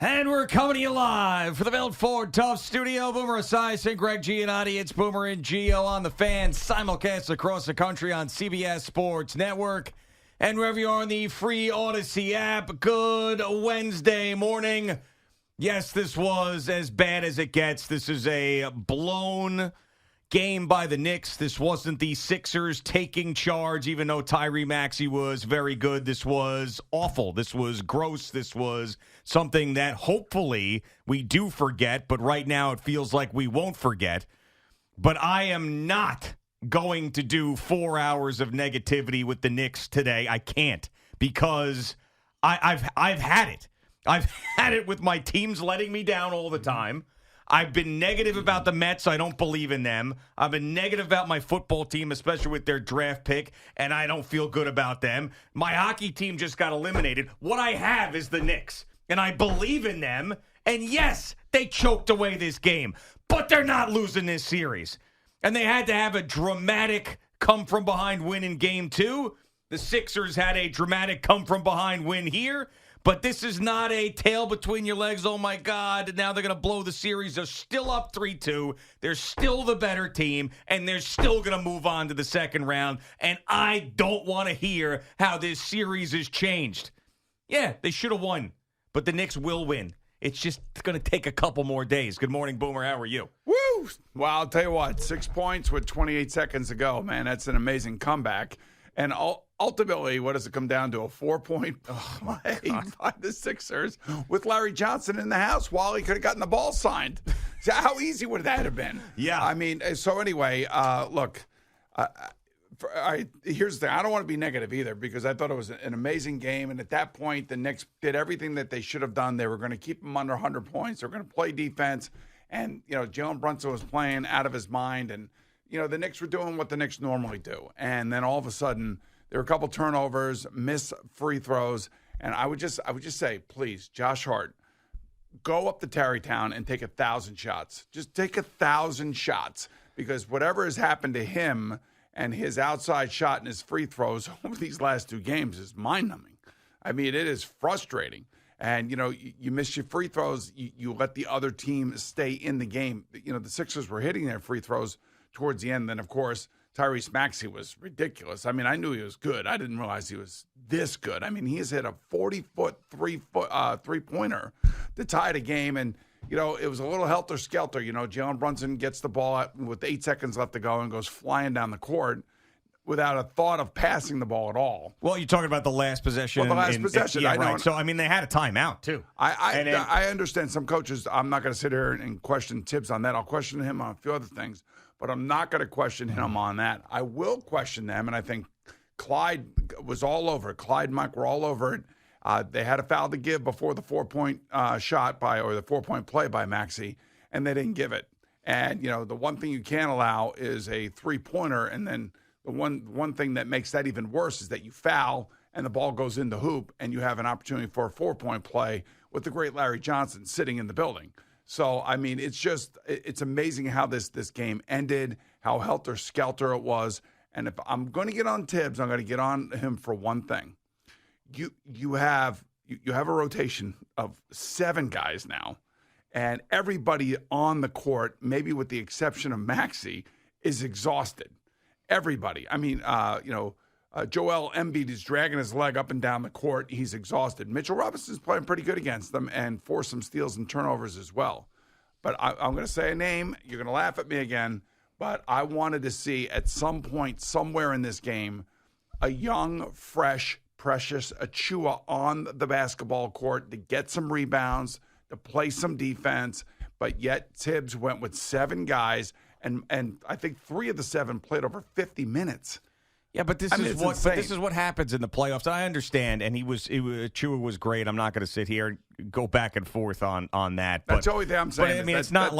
And we're coming to you live for the Built Ford Tough Studio. Boomer Esiason, Greg Giannotti. It's Boomer and Gio on the Fan. Simulcast across the country on CBS Sports Network. And wherever you are on the free Odyssey app, good Wednesday morning. Yes, this was as bad as it gets. This is a blown game by the Knicks. This wasn't the Sixers taking charge, even though Tyrese Maxey was very good. This was awful. This was gross. This was something that hopefully we do forget, but right now it feels like we won't forget. But I am not going to do 4 hours of negativity with the Knicks today. I can't, because I've had it. I've had it with my teams letting me down all the time. I've been negative about the Mets. I don't believe in them. I've been negative about my football team, especially with their draft pick, and I don't feel good about them. My hockey team just got eliminated. What I have is the Knicks, and I believe in them. And yes, they choked away this game, but they're not losing this series. And they had to have a dramatic come-from-behind win in Game 2. The Sixers had a dramatic come-from-behind win here. But this is not a tail between your legs. Oh, my God. Now they're going to blow the series. They're still up 3-2. They're still the better team, and they're still going to move on to the second round. And I don't want to hear how this series has changed. Yeah, they should have won, but the Knicks will win. It's just going to take a couple more days. Good morning, Boomer. How are you? Woo! Well, I'll tell you what, 6 points with 28 seconds to go, man. That's an amazing comeback. And ultimately, what does it come down to? A 4-point play by the Sixers with Larry Johnson in the house while he could have gotten the ball signed. So how easy would that have been? Yeah. I mean, so anyway, look, here's the thing. I don't want to be negative either, because I thought it was an amazing game. And at that point, the Knicks did everything that they should have done. They were going to keep them under 100 points. They were going to play defense. And, Jalen Brunson was playing out of his mind. And, the Knicks were doing what the Knicks normally do. And then all of a sudden, there were a couple turnovers, missed free throws. And I would just say, please, Josh Hart, go up to Tarrytown and take 1,000 shots. Just take 1,000 shots, because whatever has happened to him and his outside shot and his free throws over these last 2 games is mind-numbing. I mean, it is frustrating. And, you miss your free throws. You let the other team stay in the game. The Sixers were hitting their free throws towards the end. Then, of course, Tyrese Maxey was ridiculous. I mean, I knew he was good. I didn't realize he was this good. I mean, he's hit a 40-foot, three-pointer to tie the game. And, it was a little helter-skelter. Jalen Brunson gets the ball with 8 seconds left to go and goes flying down the court without a thought of passing the ball at all. Well, you're talking about the last possession. Well, the last possession. Yeah, I know. right. So, I mean, they had a timeout, too. I understand some coaches. I'm not going to sit here and question Tibbs on that. I'll question him on a few other things, but I'm not going to question him on that. I will question them, and I think Clyde was all over it. Clyde and Mike were all over it. They had a foul to give before the 4-point shot or the 4-point play by Maxey, and they didn't give it. And, the one thing you can't allow is a 3-pointer, and then the one thing that makes that even worse is that you foul and the ball goes in the hoop and you have an opportunity for a 4-point play with the great Larry Johnson sitting in the building. So, I mean, it's amazing how this game ended, how helter-skelter it was. And if I'm going to get on Tibbs, I'm going to get on him for one thing. You have a rotation of 7 guys now, and everybody on the court, maybe with the exception of Maxey, is exhausted. Everybody. I mean, Joel Embiid is dragging his leg up and down the court. He's exhausted. Mitchell Robinson's playing pretty good against them and forced some steals and turnovers as well. But I'm going to say a name. You're going to laugh at me again. But I wanted to see at some point, somewhere in this game, a young, fresh, Precious Achiuwa on the basketball court to get some rebounds, to play some defense. But yet Tibbs went with 7 guys. And I think 3 of the 7 played over 50 minutes. Yeah, but this is what happens in the playoffs. I understand, and Achiuwa was great. I'm not going to sit here and go back and forth on that. That's the only thing I'm saying. But I mean, it's not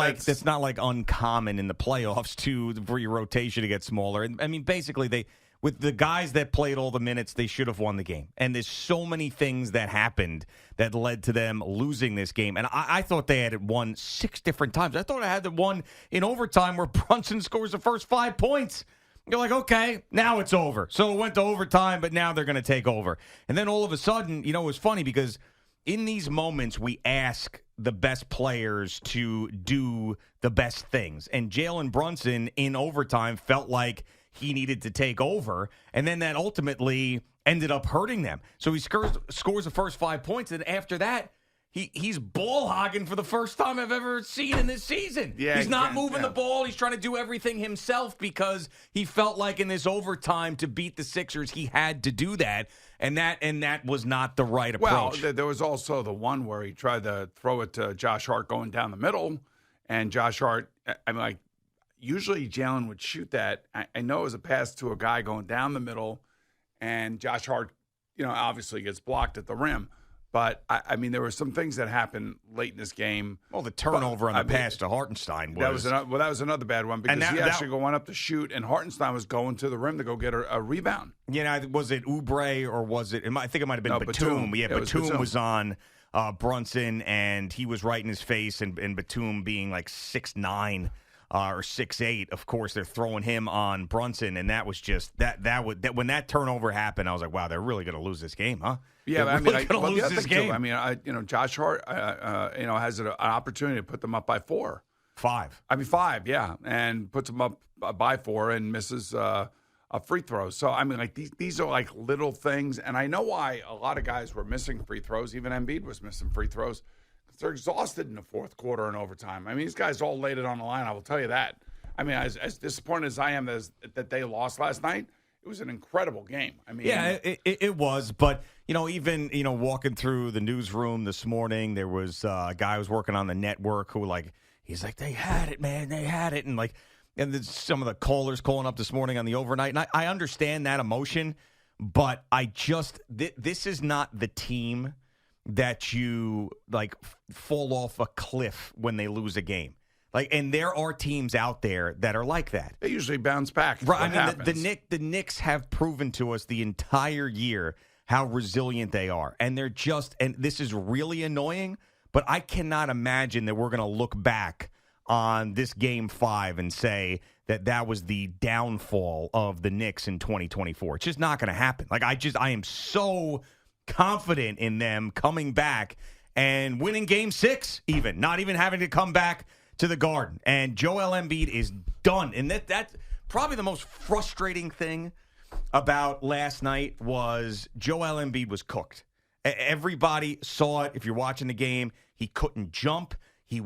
like uncommon in the playoffs for your rotation to get smaller. And I mean, basically with the guys that played all the minutes, they should have won the game. And there's so many things that happened that led to them losing this game. And I thought they had won 6 different times. I thought I had one in overtime where Brunson scores the first 5 points. You're like, okay, now it's over. So it went to overtime, but now they're going to take over. And then all of a sudden, it was funny because in these moments, we ask the best players to do the best things. And Jalen Brunson in overtime felt like he needed to take over. And then that ultimately ended up hurting them. So he scores the first 5 points. And after that, he's ball hogging for the first time I've ever seen in this season. Yeah, he's not moving the ball. He's trying to do everything himself because he felt like in this overtime to beat the Sixers, he had to do that. And that was not the right approach. Well, there was also the one where he tried to throw it to Josh Hart going down the middle. And Josh Hart, usually Jalen would shoot that. I know it was a pass to a guy going down the middle. And Josh Hart, obviously gets blocked at the rim. But, there were some things that happened late in this game. Well, the turnover on the pass to Hartenstein was... That was another bad one because he actually went up to shoot, and Hartenstein was going to the rim to go get a rebound. Was it Oubre or was it... I think it might have been Batum. Yeah, Batum was on Brunson, and he was right in his face, and Batum being like 6'9", or 6'8", of course, they're throwing him on Brunson, and that was just... when that turnover happened, I was like, wow, they're really going to lose this game, huh? Yeah, going to lose this game. Josh Hart, has an opportunity to put them up by 4. 5. 5, yeah, and puts them up by 4 and misses a free throw. So, these are like little things, and I know why a lot of guys were missing free throws. Even Embiid was missing free throws because they're exhausted in the fourth quarter and overtime. These guys all laid it on the line, I will tell you that. As disappointed as I am that they lost last night, it was an incredible game. It was, but even walking through the newsroom this morning, there was a guy who was working on the network who he's like, they had it, man, they had it, and some of the callers calling up this morning on the overnight, and I understand that emotion, but this is not the team that you fall off a cliff when they lose a game. And there are teams out there that are like that. They usually bounce back. Right. The Knicks have proven to us the entire year how resilient they are. And they're and this is really annoying, but I cannot imagine that we're going to look back on this Game 5 and say that was the downfall of the Knicks in 2024. It's just not going to happen. I am so confident in them coming back and winning Game 6 even, not even having to come back to the Garden. And Joel Embiid is done. And that's probably the most frustrating thing about last night was Joel Embiid was cooked. Everybody saw it. If you're watching the game, he couldn't jump. He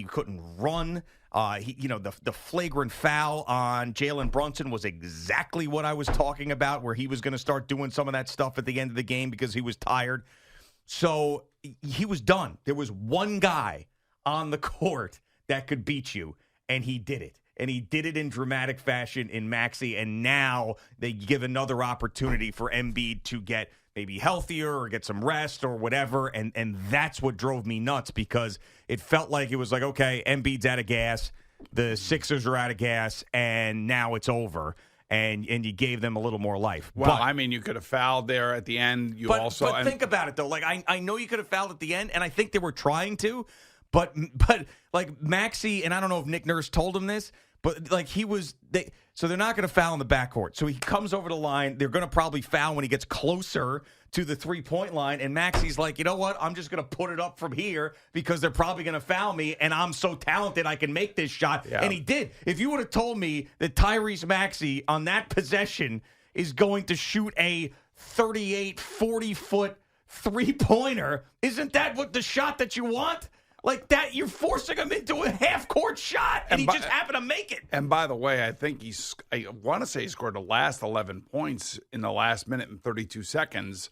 couldn't run. The flagrant foul on Jalen Brunson was exactly what I was talking about, where he was going to start doing some of that stuff at the end of the game because he was tired. So he was done. There was one guy on the court that could beat you, and he did it. And he did it in dramatic fashion in Maxey, and now they give another opportunity for Embiid to get maybe healthier or get some rest or whatever, and that's what drove me nuts because it felt like it was like, okay, Embiid's out of gas, the Sixers are out of gas, and now it's over. And you gave them a little more life. Well, you could have fouled there at the end. But think about it, though. I know you could have fouled at the end, and I think they were trying to, But Maxey, and I don't know if Nick Nurse told him this, but so they're not going to foul in the backcourt. So he comes over the line. They're going to probably foul when he gets closer to the 3-point line. And Maxey's like, you know what? I'm just going to put it up from here because they're probably going to foul me, and I'm so talented I can make this shot. Yeah. And he did. If you would have told me that Tyrese Maxey on that possession is going to shoot a 38, 40-foot 3-pointer, isn't that what the shot that you want? Like that, you're forcing him into a half-court shot, and he just happened to make it. And by the way, I want to say he scored the last 11 points in the last minute and 32 seconds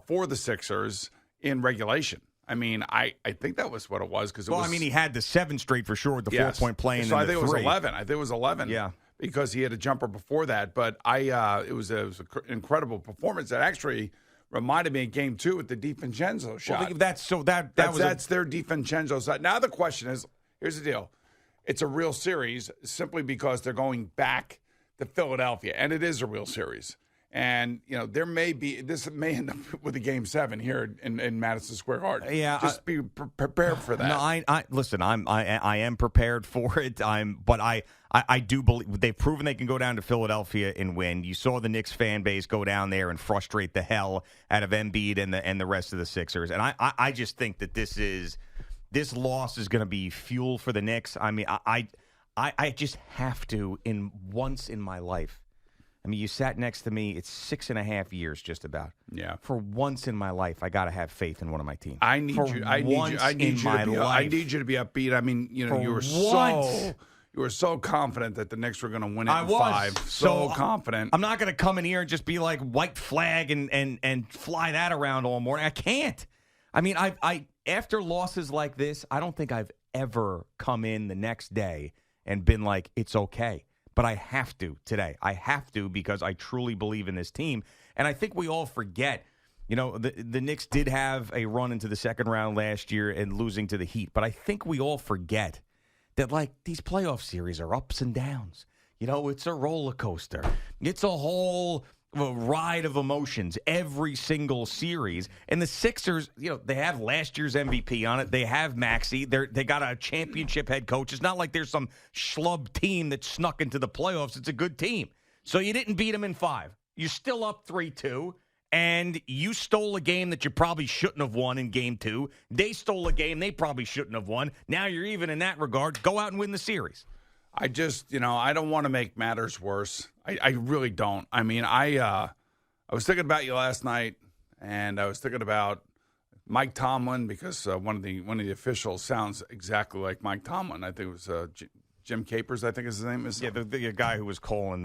for the Sixers in regulation. I think that was what it was. He had the 7 straight for sure with the 4-point play. So I think it was 11. I think it was 11. Yeah. Because he had a jumper before that. But it was an incredible performance that actually reminded me of Game 2 with the DiVincenzo shot. Well, that's their DiVincenzo shot. Now the question is, here's the deal. It's a real series simply because they're going back to Philadelphia, and it is a real series. And, there may end up with a Game 7 here in Madison Square Garden. Yeah, just be prepared for that. No, I listen. I am prepared for it. But I do believe they've proven they can go down to Philadelphia and win. You saw the Knicks fan base go down there and frustrate the hell out of Embiid and the rest of the Sixers. And I just think that this loss is going to be fuel for the Knicks. I mean, I just have to once in my life. I mean, you sat next to me. It's 6.5 years, just about. Yeah. For once in my life, I got to have faith in one of my teams. I need you to be upbeat. I mean, you were so confident that the Knicks were going to win it in 5. So confident. I'm not going to come in here and just be like white flag and fly that around all morning. I can't. I mean, I after losses like this, I don't think I've ever come in the next day and been like, it's okay. But I have to today. I have to because I truly believe in this team. And I think we all forget, the Knicks did have a run into the second round last year and losing to the Heat. But I think we all forget that, these playoff series are ups and downs. It's a roller coaster. It's a whole ride of emotions every single series. And the Sixers, they have last year's MVP on it. They have Maxey. They got a championship head coach. It's not like there's some schlub team that snuck into the playoffs. It's a good team. So you didn't beat them in 5. You're still up 3-2. And you stole a game that you probably shouldn't have won in Game 2. They stole a game they probably shouldn't have won. Now you're even in that regard. Go out and win the series. I just, I don't want to make matters worse. I really don't. I mean, I was thinking about you last night, and I was thinking about Mike Tomlin because one of the officials sounds exactly like Mike Tomlin. I think it was Jim Capers, I think his name is. Yeah, the guy who was calling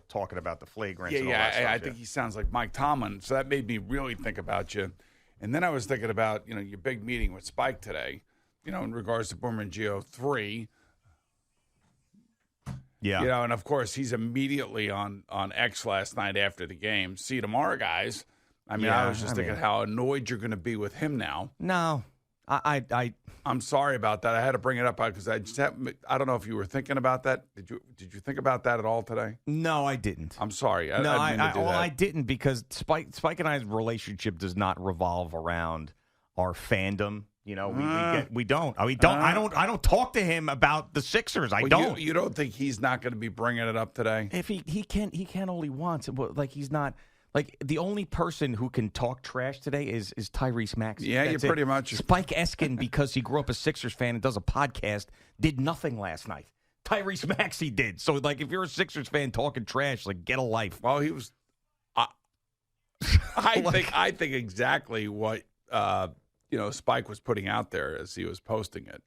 talking about the flagrants. I think he sounds like Mike Tomlin. So that made me really think about you. And then I was thinking about, your big meeting with Spike today, in regards to Boomer and Gio 3. Yeah. And of course, he's immediately on X last night after the game. See you tomorrow, guys. I mean, I was just thinking how annoyed you're going to be with him now. No, I'm sorry about that. I had to bring it up because I don't know if you were thinking about that. Did you think about that at all today? No, I didn't. I'm sorry. I didn't because Spike and I's relationship does not revolve around our fandom. We don't. I don't talk to him about the Sixers. I don't. You don't think he's not going to be bringing it up today? If he can only once. He's not. The only person who can talk trash today is Tyrese Maxey. Yeah, you're pretty much. Spike Eskin, because he grew up a Sixers fan and does a podcast, did nothing last night. Tyrese Maxey did. So, if you're a Sixers fan talking trash, get a life. Well, he was. I think exactly what Spike was putting out there as he was posting it.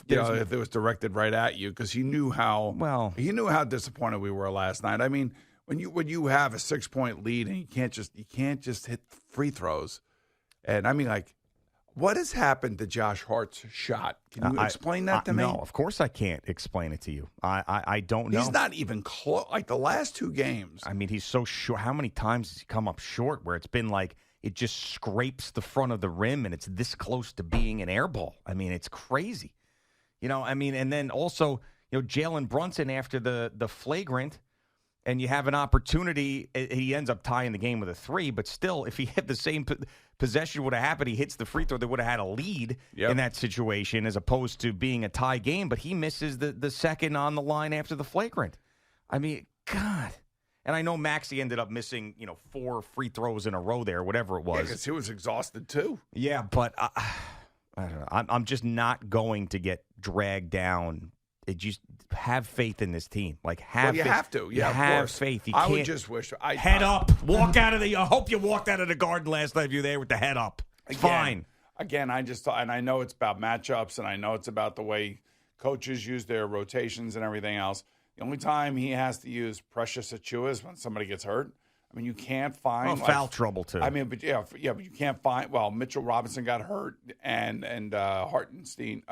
If it was directed right at you because he knew how disappointed we were last night. I mean. When you have a 6-point lead and you can't just hit free throws, and I mean what has happened to Josh Hart's shot? Can you explain that to me? No, of course I can't explain it to you. I don't know. He's not even close. The last 2 games. I mean, he's so short. How many times has he come up short where it's been it just scrapes the front of the rim and it's this close to being an air ball? I mean, it's crazy. And then also Jalen Brunson after the flagrant. And you have an opportunity, he ends up tying the game with a 3, but still, if he had the same possession would have happened, he hits the free throw, they would have had a lead in that situation as opposed to being a tie game, but he misses the second on the line after the flagrant. I mean, God. And I know Maxey ended up missing, 4 free throws in a row there, whatever it was. Yeah, because he was exhausted too. Yeah, but I don't know. I'm just not going to get dragged down. Just have faith in this team. You have to. Yeah, have faith. You can't would just wish. Head up. Walk out of the. I hope you walked out of the garden last night. If you're there with the head up. It's fine. Again, I just thought, and I know it's about matchups, and I know it's about the way coaches use their rotations and everything else. The only time he has to use Precious Achiuwa is when somebody gets hurt. I mean, you can't find foul trouble too. I mean, but but you can't find. Well, Mitchell Robinson got hurt, and Hartenstein.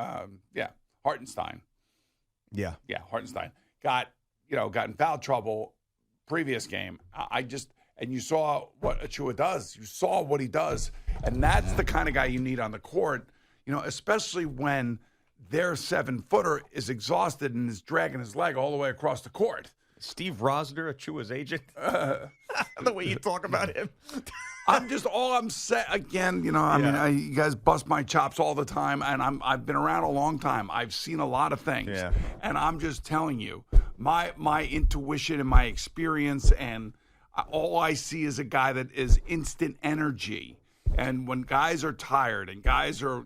Hartenstein. Yeah, Hartenstein got in foul trouble previous game. And you saw what Achiuwa does. You saw what he does, and that's the kind of guy you need on the court. Especially when their 7-footer is exhausted and is dragging his leg all the way across the court. Steve Rosner, Achua's agent. The way you talk about him. I'm set again. I mean, you guys bust my chops all the time, and I've been around a long time. I've seen a lot of things, and I'm just telling you, my intuition and my experience, and all I see is a guy that is instant energy. And when guys are tired and guys are,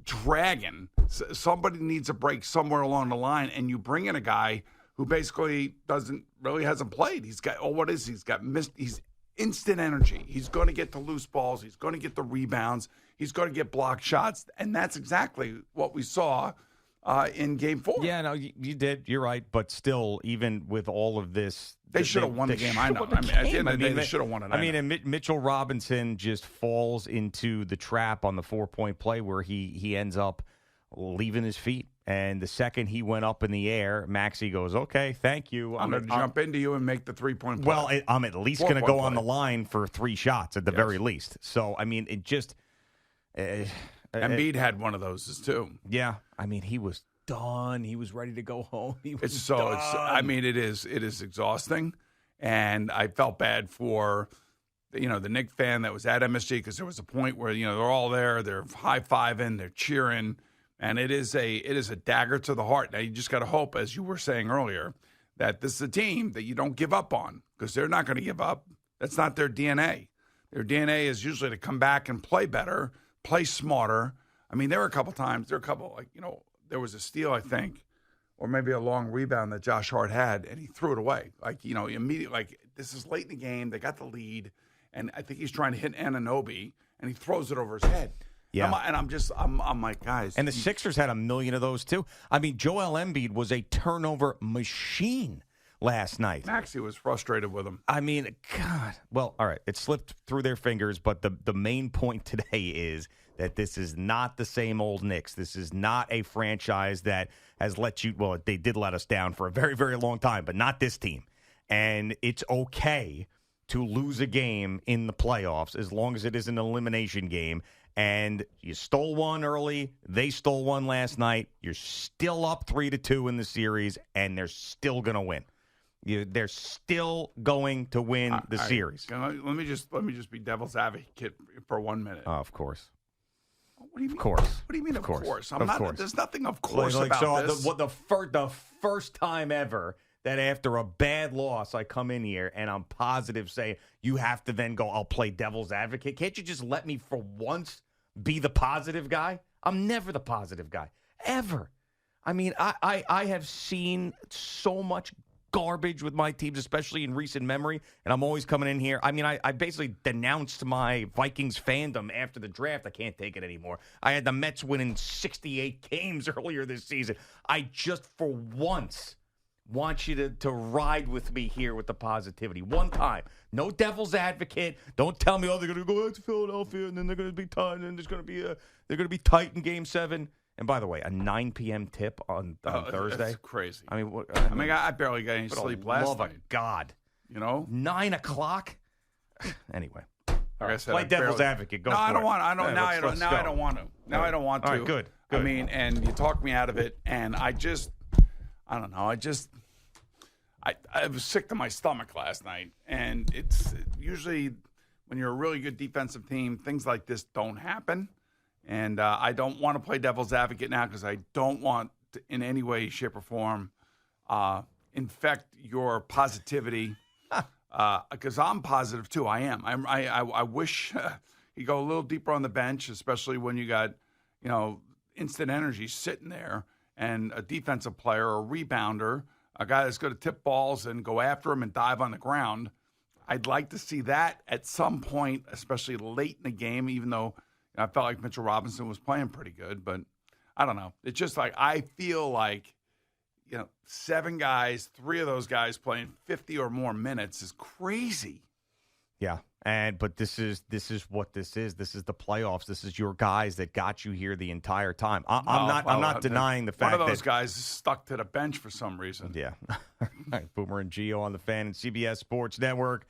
dragging, somebody needs a break somewhere along the line, and you bring in a guy who basically hasn't played. He's instant energy. He's going to get the loose balls. He's going to get the rebounds. He's going to get blocked shots. And that's exactly what we saw in Game 4. Yeah, no, you did. You're right. But still, even with all of this, they should have won the game. I know. At the end of the day, they should have won it. And Mitchell Robinson just falls into the trap on the 4-point play where he ends up leaving his feet. And the second he went up in the air, Maxey goes, okay, thank you. I'm going to jump into you and make the 3-point play. Well, I'm at least going to go on the line for 3 shots at the very least. So, I mean, it just Embiid had one of those too. Yeah. I mean, he was done. He was ready to go home. It is exhausting. And I felt bad for the Knicks fan that was at MSG because there was a point where, they're all there, they're high-fiving, they're cheering. And it is a dagger to the heart. Now, you just got to hope, as you were saying earlier, that this is a team that you don't give up on because they're not going to give up. That's not their DNA. Their DNA is usually to come back and play better, play smarter. I mean, there were a couple times, there was a steal, I think, or maybe a long rebound that Josh Hart had, and he threw it away. Immediately, this is late in the game. They got the lead, and I think he's trying to hit Anunoby, and he throws it over his head. Yeah. I'm like, guys. And the Sixers had a million of those, too. I mean, Joel Embiid was a turnover machine last night. Maxey was frustrated with him. I mean, God. Well, all right. It slipped through their fingers, but the main point today is that this is not the same old Knicks. This is not a franchise that has let you – well, they did let us down for a very, very long time, but not this team. And it's okay to lose a game in the playoffs as long as it is an elimination game. And you stole one early. They stole one last night. You're still up 3-2 in the series, and they're still going to win. They're still going to win the series. Let me just be devil's advocate for 1 minute. Of course. What do you mean? Of course. What do you mean? Of course. I'm not. There's nothing of course about this. So the first time ever that after a bad loss, I come in here and I'm positive saying you have to then go, I'll play devil's advocate. Can't you just let me for once be the positive guy? I'm never the positive guy, ever. I mean, I have seen so much garbage with my teams, especially in recent memory, and I'm always coming in here. I mean, I basically denounced my Vikings fandom after the draft. I can't take it anymore. I had the Mets winning 68 games earlier this season. I just, for once, want you to ride with me here with the positivity. One time. No devil's advocate. Don't tell me, they're going to go out to Philadelphia, and then they're going to be tight, and they're going to be tight in Game 7. And by the way, a 9 p.m. tip on Thursday. That's crazy. I mean, I barely got any sleep last night. Love of God. 9 o'clock? Anyway. Like I said, play devil's advocate. Go no, for I don't it. want. I don't. Yeah, now I don't. Now I don't want to. Now I don't want to. All right, good. I mean, and you talked me out of it, and I don't know. I was sick to my stomach last night, and it's usually when you're a really good defensive team, things like this don't happen. And I don't want to play devil's advocate now because I don't want to, in any way, shape, or form, infect your positivity. Because I'm positive too. I am. I wish you go a little deeper on the bench, especially when you got instant energy sitting there and a defensive player, a rebounder, a guy that's going to tip balls and go after him and dive on the ground. I'd like to see that at some point, especially late in the game, even though I felt like Mitchell Robinson was playing pretty good. But I don't know. It's just like I feel like, 7 guys, 3 of those guys playing 50 or more minutes is crazy. Yeah. But this is what this is. This is the playoffs. This is your guys that got you here the entire time. I'm not denying the fact that one of those guys is stuck to the bench for some reason. Yeah. All right, Boomer and Gio on the Fan and CBS Sports Network.